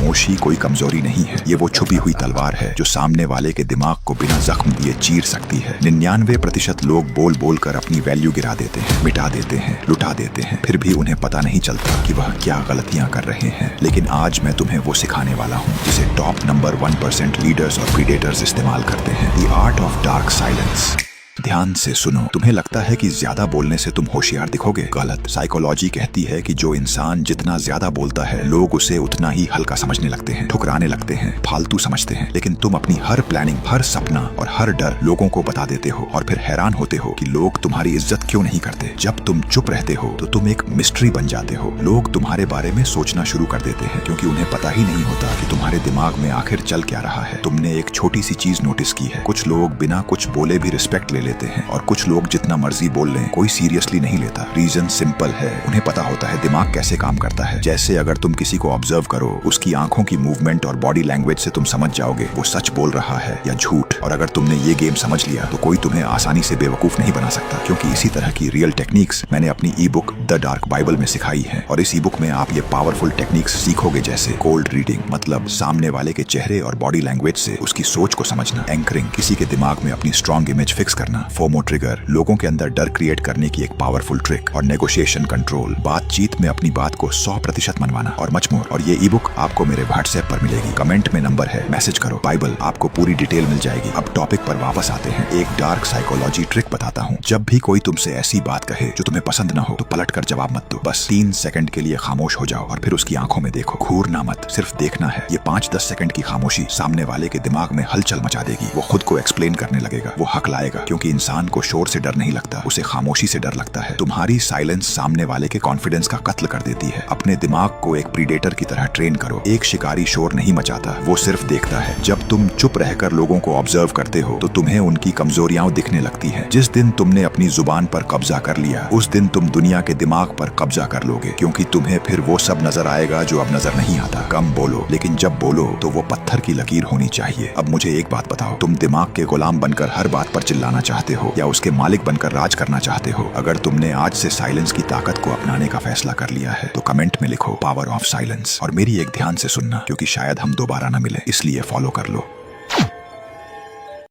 खामोशी कोई कमजोरी नहीं है, ये वो छुपी हुई तलवार है जो सामने वाले के दिमाग को बिना जख्म दिए चीर सकती है। 99% लोग बोल बोल कर अपनी वैल्यू गिरा देते हैं, मिटा देते हैं, लुटा देते हैं, फिर भी उन्हें पता नहीं चलता कि वह क्या गलतियां कर रहे हैं। लेकिन आज मैं तुम्हें वो सिखाने वाला हूँ जिसे टॉप नंबर 1% लीडर्स और प्रीडेटर्स इस्तेमाल करते हैं। The art of dark silence. ध्यान से सुनो। तुम्हें लगता है कि ज्यादा बोलने से तुम होशियार दिखोगे? गलत। साइकोलॉजी कहती है कि जो इंसान जितना ज्यादा बोलता है लोग उसे उतना ही हल्का समझने लगते हैं, ठुकराने लगते हैं, फालतू समझते हैं। लेकिन तुम अपनी हर प्लानिंग, हर सपना और हर डर लोगों को बता देते हो और फिर हैरान होते हो कि लोग तुम्हारी इज्जत क्यों नहीं करते। जब तुम चुप रहते हो तो तुम एक मिस्ट्री बन जाते हो। लोग तुम्हारे बारे में सोचना शुरू कर देते हैं क्योंकि उन्हें पता ही नहीं होता कि तुम्हारे दिमाग में आखिर चल क्या रहा है। तुमने एक छोटी सी चीज नोटिस की है, कुछ लोग बिना कुछ बोले भी रिस्पेक्ट ले लेते हैं और कुछ लोग जितना मर्जी बोल लें कोई सीरियसली नहीं लेता। रीजन सिंपल है, उन्हें पता होता है दिमाग कैसे काम करता है। जैसे अगर तुम किसी को ऑब्जर्व करो, उसकी आंखों की मूवमेंट और बॉडी लैंग्वेज से तुम समझ जाओगे वो सच बोल रहा है या झूठ। और अगर तुमने ये गेम समझ लिया तो कोई तुम्हें आसानी से बेवकूफ नहीं बना सकता, क्योंकि इसी तरह की रियल टेक्निक्स मैंने अपनी ई बुक द डार्क बाइबल में सिखाई है। और इस ई बुक में आप ये पावरफुल टेक्निक्स सीखोगे, जैसे कोल्ड रीडिंग मतलब सामने वाले के चेहरे और बॉडी लैंग्वेज से उसकी सोच को समझना, एंकरिंग किसी के दिमाग में अपनी स्ट्रॉन्ग इमेज फिक्स करना, फोमो ट्रिगर लोगों के अंदर डर क्रिएट करने की एक पावरफुल ट्रिक, और नेगोशिएशन कंट्रोल बातचीत में अपनी बात को 100% मनवाना, और मच मोर। और ये ई बुक आपको मेरे व्हाट्सएप पर मिलेगी, कमेंट में नंबर है, मैसेज करो, बाइबल आपको पूरी डिटेल मिल जाएगी। अब टॉपिक पर वापस आते हैं। एक डार्क साइकोलॉजी ट्रिक बताता हूँ। जब भी कोई तुमसे ऐसी बात कहे जो तुम्हें पसंद न हो तो पलट कर जवाब मत दो, बस 3 सेकंड के लिए खामोश हो जाओ और फिर उसकी आंखों में देखो। घूरना मत, सिर्फ देखना है। ये 5-10 सेकंड की खामोशी सामने वाले के दिमाग में हलचल मचा देगी। वो खुद को एक्सप्लेन करने लगेगा, वो हक लाएगा, क्योंकि इंसान को शोर से डर नहीं लगता, उसे खामोशी से डर लगता है। तुम्हारी साइलेंस सामने वाले के कॉन्फिडेंस का कत्ल कर देती है। अपने दिमाग को एक प्रीडेटर की तरह ट्रेन करो। एक शिकारी शोर नहीं मचाता, वो सिर्फ देखता है। जब तुम चुप रहकर लोगों को ऑब्जर्व करते हो तो तुम्हें उनकी कमजोरियां दिखने लगती हैं। जिस दिन तुमने अपनी जुबान पर कब्जा कर लिया उस दिन तुम दुनिया के दिमाग पर कब्जा कर लोगे, क्योंकि तुम्हें फिर वो सब नजर आएगा जो अब नजर नहीं आता। कम बोलो, लेकिन जब बोलो तो वो पत्थर की लकीर होनी चाहिए। अब मुझे एक बात बताओ, तुम दिमाग के गुलाम बनकर हर बात पर चिल्लाना चाहते हो या उसके मालिक बनकर राज करना चाहते हो? अगर तुमने आज से साइलेंस की ताकत को अपनाने का फैसला कर लिया है तो कमेंट में लिखो पावर ऑफ साइलेंस। और मेरी एक ध्यान से सुनना, क्योंकि शायद हम दोबारा न मिले, इसलिए फॉलो कर लो।